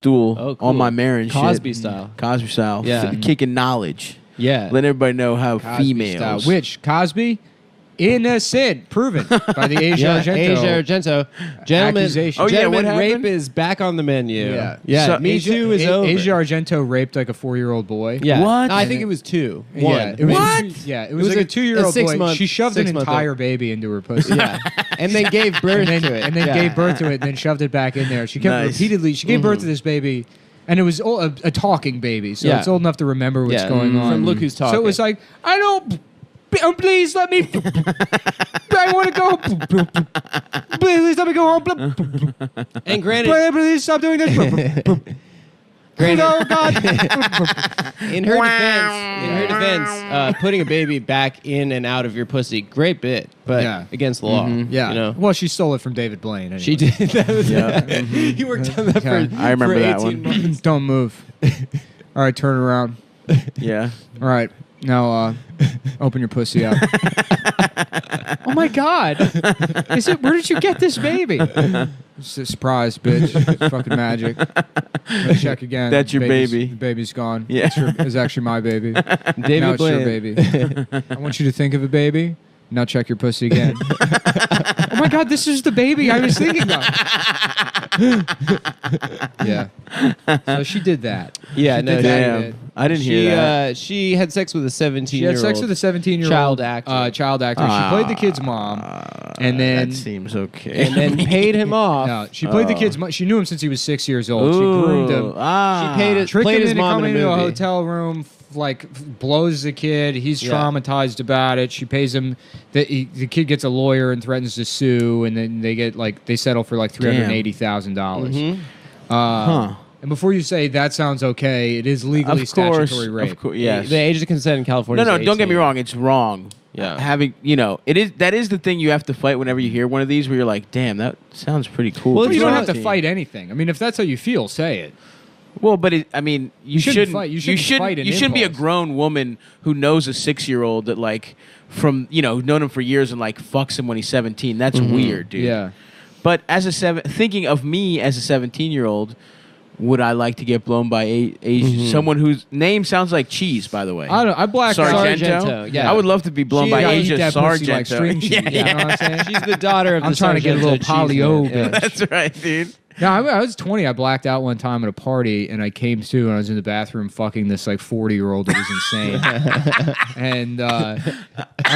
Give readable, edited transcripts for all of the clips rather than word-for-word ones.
stool on my mare and Cosby shit. style. Cosby style. Yeah. Kicking knowledge. Yeah. Let everybody know how Cosby females. style. Which Cosby? Innocent, proven by the Asia Argento. Asia Argento. Gentlemen, accusation. Oh, yeah, what gentlemen, rape happened? is back on the menu. Yeah. Yeah. So Me Too is over. Asia Argento raped like a 4-year-old boy. Yeah. What? No, I think it was 2. Yeah, One. it was What? it was like a 2-year-old boy. 6 month- She shoved an 6 month entire old. baby into her pussy. Yeah. And then gave birth to it. and then Yeah. gave birth to it, and then shoved it back in there. She kept Nice. repeatedly. She gave birth to this baby, and it was a talking baby, so Yeah. it's old enough to remember what's Yeah. going on. From Look Who's Talking. So it was like, I don't. Please let me. I want to go. Please let me go home. And granted, Please stop doing this. Oh God! in her defense, putting a baby back in and out of your pussy, great bit, but Yeah. against the law. Yeah. You know? Well, she stole it from David Blaine. Anyway. She did. That was Yeah. He worked on that Okay. for I remember for that 18 one. months. Don't move. All right, turn around. Yeah. All right, now open your pussy up. Oh my God! Is it? Where did you get this baby? It's a surprise, bitch. It's fucking magic. Let's check again. That's your baby. The baby's gone. Yeah. It's actually my baby. David Now it's your Blaine. baby. I want you to think of a baby. Now check your pussy again. Oh my God, this is the baby I was thinking of. Yeah. So she did that. Yeah, no, did that. Damn. I didn't hear that. She had sex with a 17-year-old. She had sex with a 17-year-old child actor. Child actor. She played the kid's mom, and then That seems okay. and then paid him off. no, she played the kid's mom. She knew him since he was 6 years old. She groomed him. She paid it. Tricked Played him his into mom coming in a into a movie. hotel room, blows the kid. He's Yeah. traumatized about it. She pays him. The kid gets a lawyer and threatens to sue, and then they settle for like $380,000. Mm-hmm. And before you say that sounds okay, it is legally statutory rape. Of course, yes. The age of consent in California. No, is don't get me 18. wrong. It's wrong. Yeah. Having, that is the thing you have to fight whenever you hear one of these where you're like, damn, that sounds pretty cool. Well, Well, you don't have to 17. fight anything. I mean, if that's how you feel, say it. Well, but you shouldn't shouldn't fight. You shouldn't fight an You shouldn't be a impulse. grown woman who knows a 6-year-old that from known him for years and fucks him when he's 17. That's weird, dude. Yeah. But thinking of me as a 17-year-old, would I like to get blown by someone whose name sounds like cheese? By the way, I don't. I blacked out. Sargento, yeah. I would love to be blown She by got Asia eat that pussy Sargento. like string cheese. You know what I'm saying? She's the daughter of I'm the trying to get a little Sargento cheese polio, man. Yeah. bitch. That's right, dude. No, I was 20. I blacked out one time at a party, and I came to, and I was in the bathroom fucking this 40-year-old that was insane, and I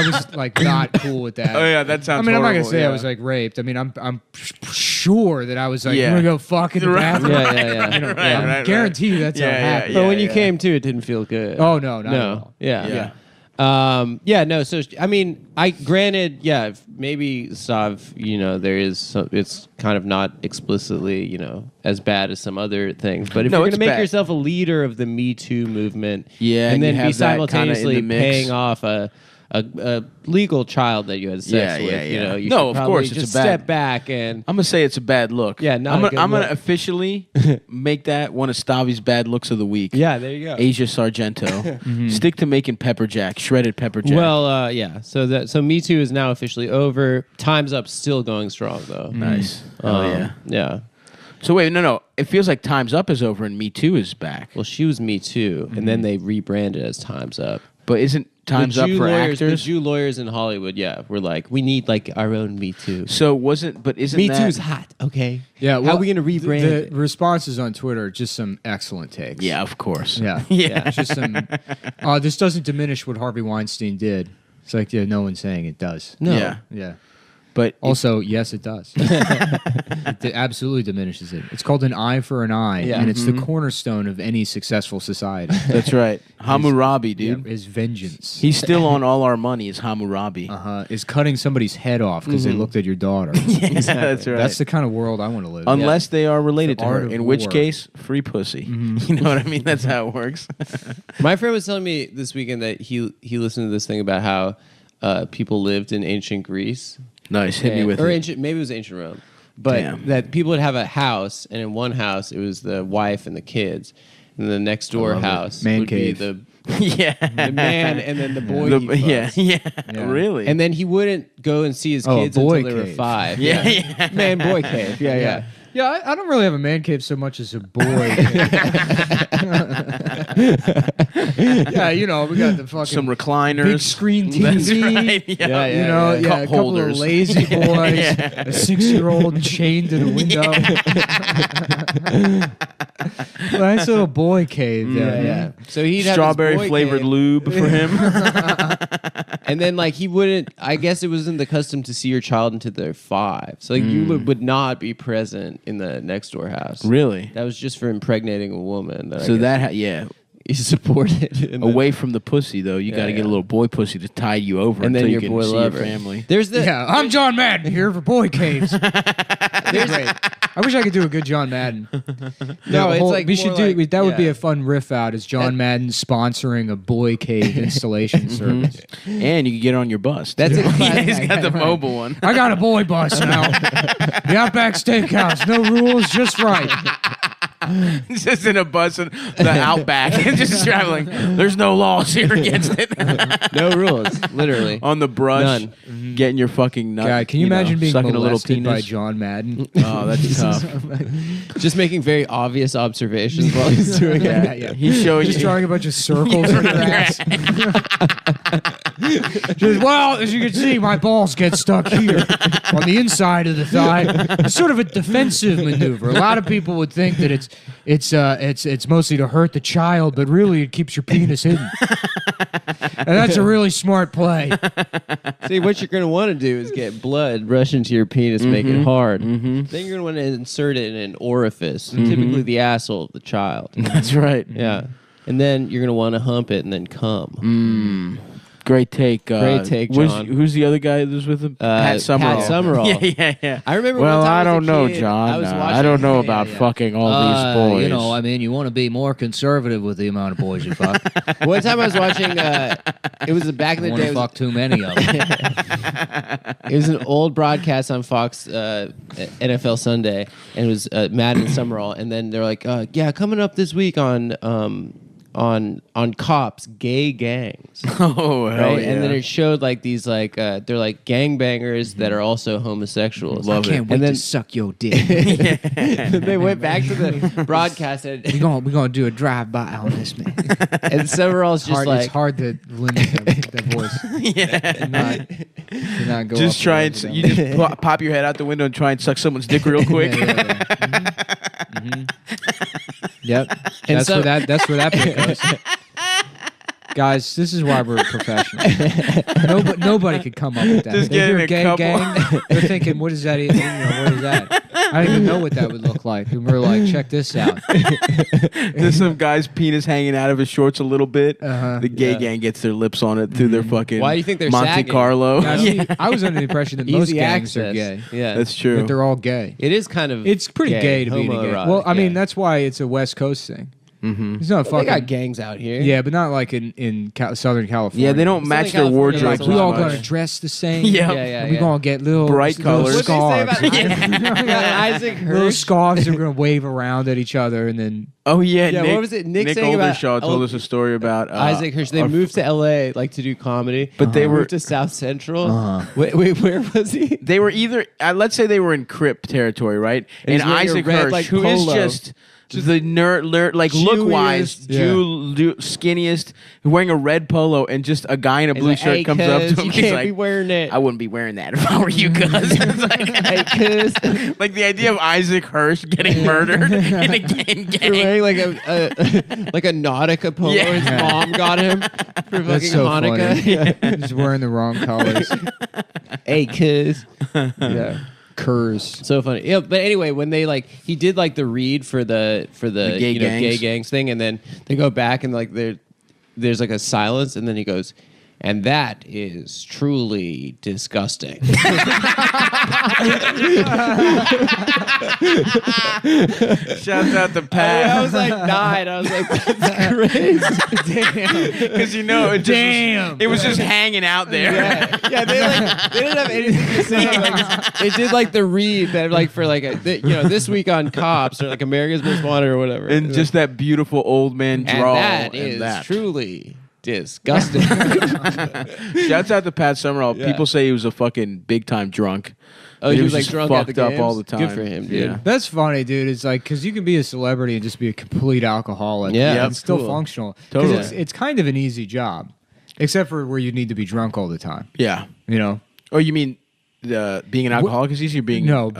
was not cool with that. Oh yeah, that sounds. I mean, I'm not gonna horrible, say yeah. I was raped. I mean, I'm sure that I was Yeah. I'm gonna go fuck in the Right. bathroom. Yeah. You know, Right, I right. guarantee you that's how it Yeah, happened. But when you yeah. came to, it didn't feel good. Oh no, not at no. all. Yeah. Yeah. No. So I mean, granted, yeah. Maybe Sav, there is. It's kind of not explicitly, as bad as some other things. But if No, you're it's going to make bad. yourself a leader of the Me Too movement, Yeah, and and then you be have that kinda in the simultaneously mix. paying off a legal child that you had sex with, yeah. you No, should of probably course, it's just a bad- step back and. I'm gonna say it's a bad look. Yeah, not a good I'm gonna look. officially make that one of Stavi's bad looks of the week. Yeah, there you go. Asia Sargento. Stick to making pepper jack, shredded pepper jack. Well, yeah. So Me Too is now officially over. Time's Up still going strong though. nice. Oh yeah. Yeah. So wait, no. It feels like Time's Up is over and Me Too is back. Well, she was Me Too, and then they rebranded as Time's Up. But isn't Time's The Up Jew for lawyers, The actors? Jew lawyers in Hollywood, were like, we need our own Me Too. So isn't Me that, Too's hot, okay? Yeah, How are we gonna rebrand the it? responses on Twitter are just some excellent takes. Yeah, of course. Yeah. Yeah. It's just some. This doesn't diminish what Harvey Weinstein did. It's like, yeah, no one's saying it does. No. Yeah. Yeah. But Also, yes, it does. It absolutely diminishes it. It's called an eye for an eye, Yeah. and it's the cornerstone of any successful society. that's right. Hammurabi, dude. Is vengeance. He's still on all our money. Is Hammurabi? Is cutting somebody's head off because they looked at your daughter. Yeah, that's right. That's the kind of world I want to live in. Unless they are related The to art her, of in which war. case, free pussy. You know what I mean? That's how it works. My friend was telling me this weekend that he listened to this thing about how people lived in ancient Greece. Nice. Hit me with or it. maybe it was ancient Rome. But Damn. that people would have a house, and in one house it was the wife and the kids, and the next door love it. house Man would cave. be the Yeah. man and then the boy. The- he yeah, fucks. yeah. Really? And then he wouldn't go and see his Oh, kids boy until they were cave. 5. Yeah, yeah. Man, boy cave. Yeah. Yeah, I don't really have a man cave so much as a boy. Yeah, you know, we got the fucking Some recliners. big screen TV. That's right. Yeah. You know, Cup a couple holders. of lazy boys, a 6-year-old chained to the window. Nice little boy cave there. Yeah. So he'd have Strawberry his boy flavored cave, lube for him. and then like he wouldn't. I guess it wasn't the custom to see your child until they're 5. So like you would not be present in the next door house. Really? That was just for impregnating a woman. So that he supported in away from the pussy though, you got to get a little boy pussy to tide you over and then until your you can boy see lover. your family. There's the Yeah, I'm John Madden here for boy caves. Great. I wish I could do a good John Madden. No, it's like we should more do like- that. Would be yeah. a fun riff out. Is John Madden sponsoring a boy cave installation service? And you can get it on your bus. That's too. a classic. Yeah, he's got the Right. mobile one. I got a boy bus now. The Outback Steakhouse, no rules, just right. Just in a bus in the outback and just traveling. There's no laws here against it. No rules, literally. On the brush, None. getting your fucking nut. God, can you imagine being sucking a little molested by penis? John Madden? Oh, that's tough. Just making very obvious observations while he's doing Yeah, it. yeah. He's showing Just you. drawing a bunch of circles in your ass. Just, well, as you can see, my balls get stuck here on the inside of the thigh. It's sort of a defensive maneuver. A lot of people would think that it's mostly to hurt the child, but really it keeps your penis hidden. And that's a really smart play. See, what you're going to want to do is get blood rush into your penis, make it hard. Then you're going to want to insert it in an orifice, typically the asshole of the child. That's right. Yeah. And then you're going to want to hump it and then come. Great take. Great take, John. Who's the other guy that was with him? Pat Summerall. Pat Summerall. Yeah. I remember Well, one time I as a don't know, kid, John. I was I watching- don't know about fucking all these boys. You know, I mean, you want to be more conservative with the amount of boys you fuck. One time I was watching, it was back in the You day. want to fuck too many of them. It was an old broadcast on Fox NFL Sunday, and it was Madden and Summerall, and then they're like, "Yeah, coming up this week on Cops, gay gangs." Oh, hell Right? yeah. And then it showed like these like they're like gangbangers that are also homosexuals. Love it. Can't wait And then- to suck your dick. They went back to the broadcast, and We're gonna do a drive by on this, man. Summerall's just It's like, hard to limit that voice. To not go Just off try the and rails you just pop your head out the window and try and suck someone's dick real quick. Yep. And That's so- where that bit goes. Guys, this is why we're professional. Nobody could come up with that. Just They get hear in a gay couple. gang, they're thinking, what is that? What is that? I don't even know what that would look like. And we're like, check this out. There's some guy's penis hanging out of his shorts a little bit. Uh-huh. The gay Yeah. gang gets their lips on it through their fucking Why do you think they're Monte sagging? Carlo. Now, see, I was under the impression that most easy gangs access. are gay. Yeah, That's true. That they're all gay. It is kind of. It's pretty gay to be in a gay. homoerotic, Well, I mean, yeah. that's why it's a West Coast thing. Mm-hmm. It's not They fucking. got gangs out here. Yeah, but not like in Southern California. Yeah, they don't match their California, wardrobe. like, Like, we all much. gonna dress the same. Yeah. Yeah, We gonna get little Bright little colors. What did they say scarves. about Isaac Little Hirsch? scarves that we're gonna wave around at each other, and then Oh yeah, Yeah, Nick, what was it? Nick Nick saying about- Oldershaw told Oh, us a story about Isaac Hirsch. They our- moved to L.A. like to do comedy, But they They were- moved to South Central. Uh-huh. Wait, where was he? They were either let's say they were in Crip territory, right? And And he's wearing a Isaac red, Hirsch, like, who is polo. just the nerd, like look wise, Jewiest. skinniest, wearing a red polo, and just a guy in a He's blue like, shirt "Hey, comes up cuz, to him. you He's can't like, be wearing it. I wouldn't be wearing that if I were you, cuz. It's like, Hey, cuz. like the idea of Isaac Hirsch getting murdered in a gang. You're wearing like a Nautica polo. Yeah. His mom got him for that's fucking so Hanukkah. funny. He's wearing the wrong colors. Hey, cuz. Yeah. Curs. So funny. Yeah, but anyway, when they like he did like the read for the gay gangs. gay gangs thing, and then they go back and like there's like a silence, and then he goes, and that is truly disgusting. Shouts out to Pat. I was like 9. I was like, that's crazy. Damn, because you know, it was just hanging out there. Yeah, they didn't have anything to say. Like, they did like the read that like for like this week on Cops or like America's Most Wanted or whatever. And just that beautiful old man and drawl. that and is that. truly disgusting. Shouts out to Pat Summerall. Yeah. People say he was a fucking big time drunk. Oh, he was like just drunk at fucked the up games? all the time. Good for him, dude. Yeah. That's funny, dude. It's like because you can be a celebrity and just be a complete alcoholic. Yeah, and that's still cool. functional. Totally. Because it's kind of an easy job, except for where you need to be drunk all the time. Yeah. You know. Oh, you mean being an alcoholic is easy, or being a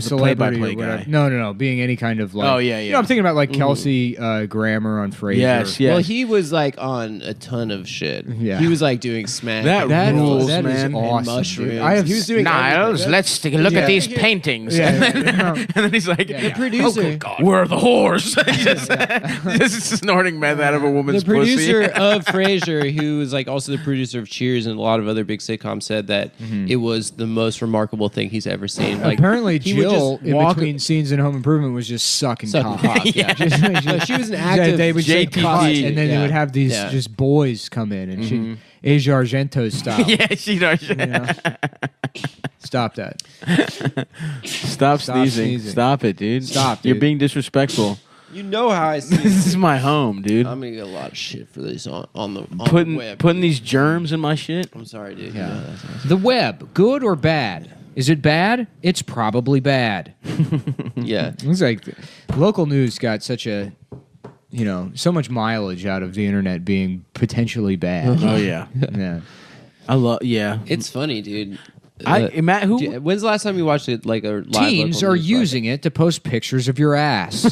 celebrity play-by-play or whatever. guy. No, being any kind of like. Oh, yeah, You yeah. know, I'm thinking about like Kelsey Grammer on Frasier. Yes, yeah. Well, he was like on a ton of shit. Yeah. He was like doing smack. That rules, that is man. awesome. mushrooms. Dude. He was doing Niles, everything. let's take a look Yeah. at these paintings. Yeah, and then he's like, The producer- "Oh, good God, where are the whores?" just snorting meth out of a woman's The producer pussy. of Frasier, who was like also the producer of Cheers and a lot of other big sitcoms, said that it was the most remarkable thing he's ever seen. Like Apparently, he would Jill, just in walk- between scenes in Home Improvement, was just sucking sucking cock. cock. Yeah. No, she was an Yeah, active. they would say JTT. cut, and then they Yeah. would have these Yeah. just boys come in, and she Asia Argento style. Yeah, she knows. You know? Stop that. Stop sneezing. sneezing. Stop it, dude. Stop, You're dude. being disrespectful. You know how I see. This is my home, dude. I'm gonna get a lot of shit for this on the web. Putting these germs in my shit. I'm sorry, dude. Yeah. You know, that's awesome. The web, good or bad? Is it bad? It's probably bad. Yeah. It's like local news got such a, so much mileage out of the internet being potentially bad. Oh yeah, Yeah. I love. Yeah, It's funny, dude. Matt, who? When's the last time you watched it? Like a live Teens local are news using it to post pictures of your ass.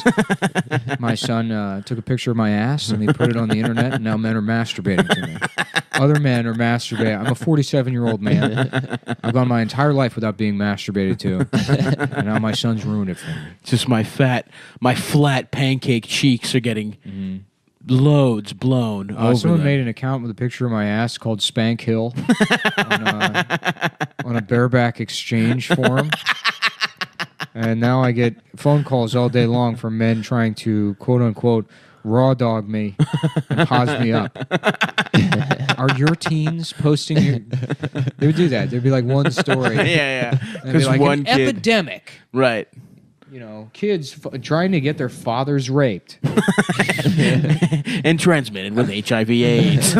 My son took a picture of my ass and he put it on the internet, and now men are masturbating to me. Other men are masturbating. I'm a 47-year-old man. I've gone my entire life without being masturbated to, and now my son's ruined it for me. Just my flat pancake cheeks are getting loads blown over Someone them. made an account with a picture of my ass called Spank Hill on a bareback exchange forum. And now I get phone calls all day long from men trying to, quote unquote, raw dog me and pause me up. Are your teens posting your... They would do that. There'd be like one story. yeah. And it'd be Because like one an kid, epidemic. right? Kids trying to get their fathers raped. And transmitted with HIV/AIDS.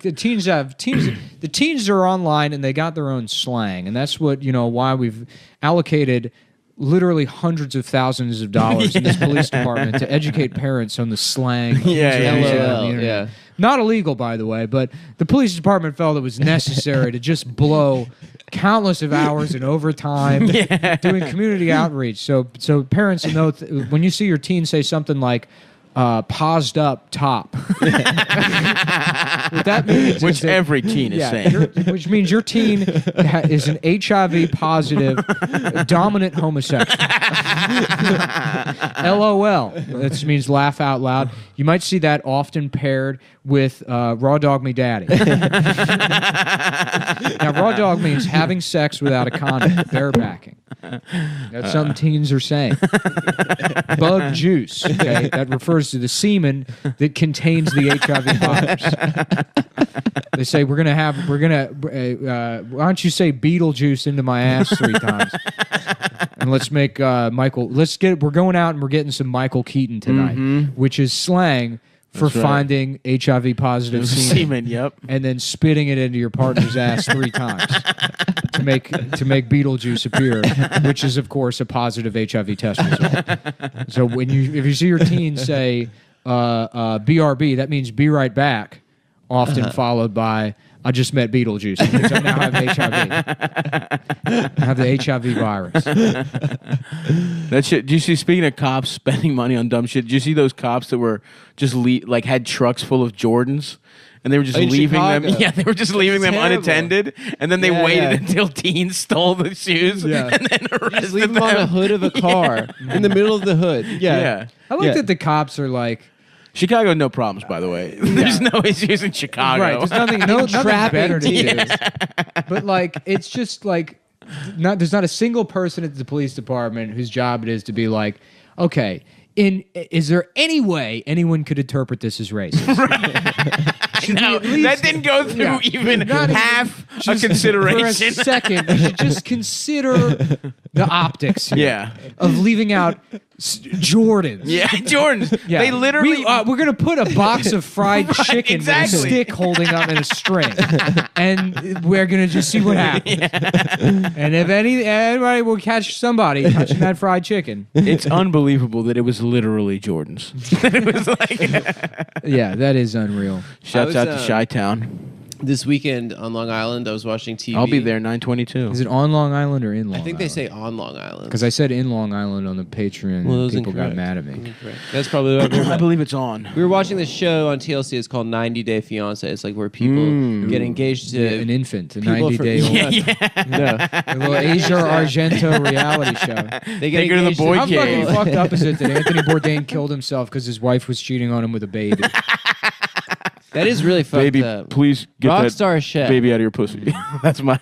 The teens are online and they got their own slang, and that's what why we've allocated literally hundreds of thousands of dollars in this police department to educate parents on the slang. Yeah. Yeah. Not illegal, by the way, but the police department felt it was necessary to just blow countless of hours in overtime doing community outreach. So parents know when you see your teen say something like paused up top. What that means Which is that- every teen is saying. which means your teen is an HIV positive dominant homosexual. LOL. That means laugh out loud. You might see that often paired with raw dog me daddy. Now, raw dog means having sex without a condom, barebacking. That's something teens are saying. Bug juice, okay? That refers to the semen that contains the HIV virus. They say we're gonna why don't you say Beetlejuice into my ass 3 times, and let's make we're going out and we're getting some Michael Keaton tonight, which is slang for That's right. finding HIV positive semen, Yep. and then spitting it into your partner's ass 3 times to make Beetlejuice appear, which is of course a positive HIV test result. So if you see your teen say BRB, that means be right back, often followed by I just met Beetlejuice. It means I now have HIV. I have the HIV virus. That shit. Do you see? Speaking of cops spending money on dumb shit, did you see those cops that were just had trucks full of Jordans, and they were just In leaving them? Chicago. Yeah, they were just leaving them terrible. unattended, and then they Yeah, waited yeah. until teens stole the shoes, Yeah. and then arrested Just leave them. them on the hood of a car in the middle of the hood. Yeah. I like that the cops are like, Chicago, no problems, by the way. There's no issues in Chicago. right, there's nothing Trapping better to do. teens. But like, it's just like, there's not a single person at the police department whose job it is to be like, okay, is there any way anyone could interpret this as racist? No, at least- that didn't go through even Not even- half a For a consideration. second, you should just consider the optics here Yeah. of leaving out Jordans. Yeah, Jordans. Yeah. They literally. we're gonna put a box of fried chicken exactly. with a stick holding up in a string, and we're gonna just see what happens. And if anybody will catch somebody touching that fried chicken, It's unbelievable that it was literally Jordans. It was like. yeah, that is unreal. Shouts was, out to Chi-Town. This weekend on Long Island, I was watching TV. I'll be there 9/22. Is it on Long Island or in Long I Island? think they say on Long Island. Because I said in Long Island on the Patreon, Well, that and was people got incorrect. mad at me. Incorrect. That's probably what I believe it's on. we were watching this show on TLC. It's called 90 Day Fiance. It's like where people get engaged to Yeah, an infant, a people 90-day-old. No, A little Asia Argento reality show. they get Take her to the engaged boy How cave. fucking fucked up is it that Anthony Bourdain killed himself because his wife was cheating on him with a baby? That is really fucked Baby, up. please get that Rockstar chef. baby out of your pussy. That's my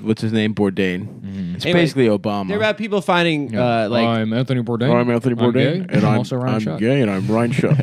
what's his name? Bourdain. It's Anyway, basically Obama. They're about people finding like I'm Anthony Bourdain. I'm Anthony Bourdain, gay, and I'm also Ryan Shuck. gay, and I'm Ryan Shuck.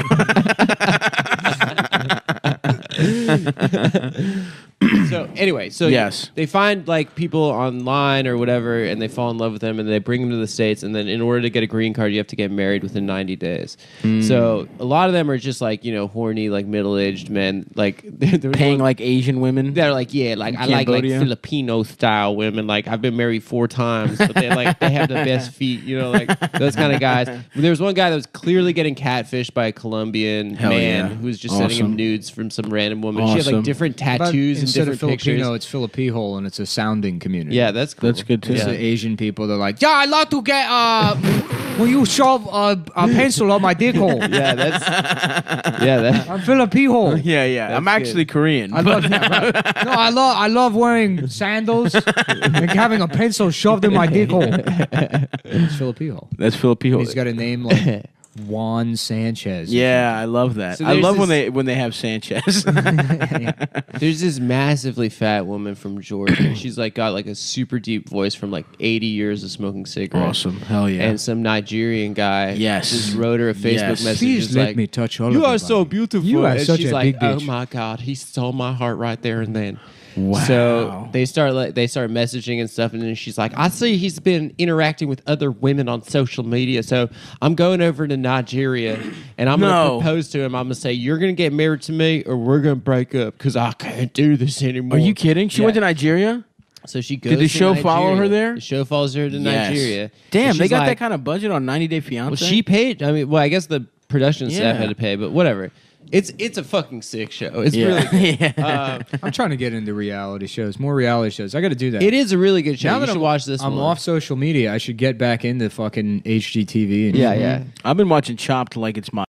so anyway, so Yes. they find like people online or whatever, and they fall in love with them, and they bring them to the States, and then in order to get a green card, you have to get married within 90 days. So a lot of them are just like horny, like middle-aged men, like they're Paying like Asian women. They're like, yeah, like I like Cambodia? Filipino style women. Like I've been married 4 times, but they have the best feet, like those kind of guys. There was one guy that was clearly getting catfished by a Colombian Hell man yeah. who was just sending him Awesome. nudes from some random woman. She had Awesome. like different But tattoos and instead different of Filipino, pictures. it's Filipihole, and it's a sounding community. Yeah, that's cool. That's good too. It's Yeah. the Asian people. They're like, yeah, I love to get will you shove a pencil on my dick hole? Yeah, that. I'm Filipihole. Yeah, yeah. That's I'm actually Korean. I love that. No, I love wearing sandals and having a pencil shoved in my dick hole. It's Filipino. That's Filipino. He's got a name like Juan Sanchez. Yeah, I love that. So I there's love this- when they have Sanchez. There's this massively fat woman from Georgia. She's like got like a super deep voice from like 80 years of smoking cigarettes. Awesome. Hell yeah. And some Nigerian guy Yes. just wrote her a Facebook Yes. message. Please just let like, me touch all you of are you, so buddy. beautiful. You are and such she's a like, big bitch. oh my God, he stole my heart right there and then. Wow. So they start messaging and stuff, and then she's like, I see he's been interacting with other women on social media, so I'm going over to Nigeria and I'm going No. to propose to him. I'm going to say, you're going to get married to me or we're going to break up because I can't do this anymore. Are you kidding? She Yeah. went to Nigeria? So she goes. Did the to show follow Nigeria. her there? The show follows her to Yes. Nigeria. Damn, And they she's got like, that kind of budget on 90 Day Fiance? Well, she paid. I mean, well, I guess the production staff Yeah. had to pay, but whatever. It's a fucking sick show. It's Yeah. really good. Yeah. I'm trying to get into reality shows, more reality shows. I got to do that. It is a really good show. Now You that should I'm, watch this I'm one. off social media. I should get back into fucking HGTV. And Yeah, yeah. I've been watching Chopped like it's my